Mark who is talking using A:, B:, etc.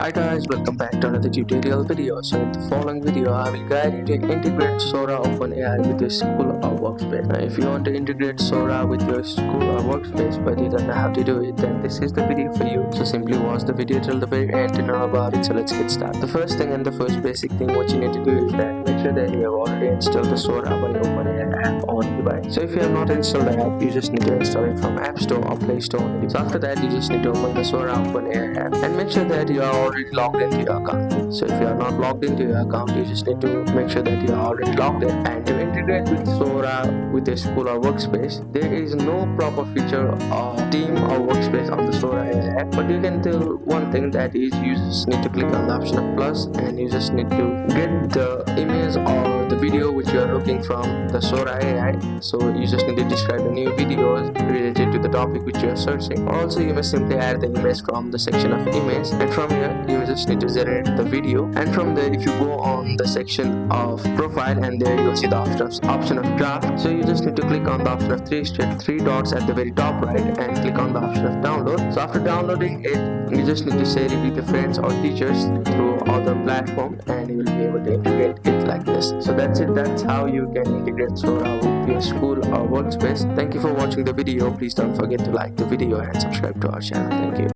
A: Hi guys, welcome back to another tutorial video. So in the following video, I will guide you to integrate Sora OpenAI with your school or workspace. Now if you want to integrate Sora with your school or workspace but you don't know how to do it, then this is the video for you. So simply watch the video till the very end to know about it. So let's get started. The first thing and the first basic thing what you need to do is that make sure that you have already installed the Sora by OpenAI app on your device. So if you have not installed the app, you just need to install it from App Store or Play Store. So after that, you just need to open the Sora OpenAI app and make sure that you are already logged into your account. So if you are not logged into your account, you just need to make sure that you are already logged in. And to integrate with Sora with a school or workspace, there is no proper feature of team or workspace on the Sora AI app, but you can do one thing, that is you just need to click on the option of plus and you just need to get the image or the video which you are looking from the Sora AI. So you just need to describe the new videos related to the topic which you are searching. Also you may simply add the image from the section of image, and from here you just need to generate the video, and from there if you go on the section of profile, and there you'll see the option of draft. So you just need to click on the option of three dots at the very top right and click on the option of download. So after downloading it, you just need to share it with your friends or teachers through other platform, and you will be able to integrate it like this. So that's it. That's how you can integrate Sora with your school or workspace. Thank you for watching the video. Please don't forget to like the video and subscribe to our channel. Thank you.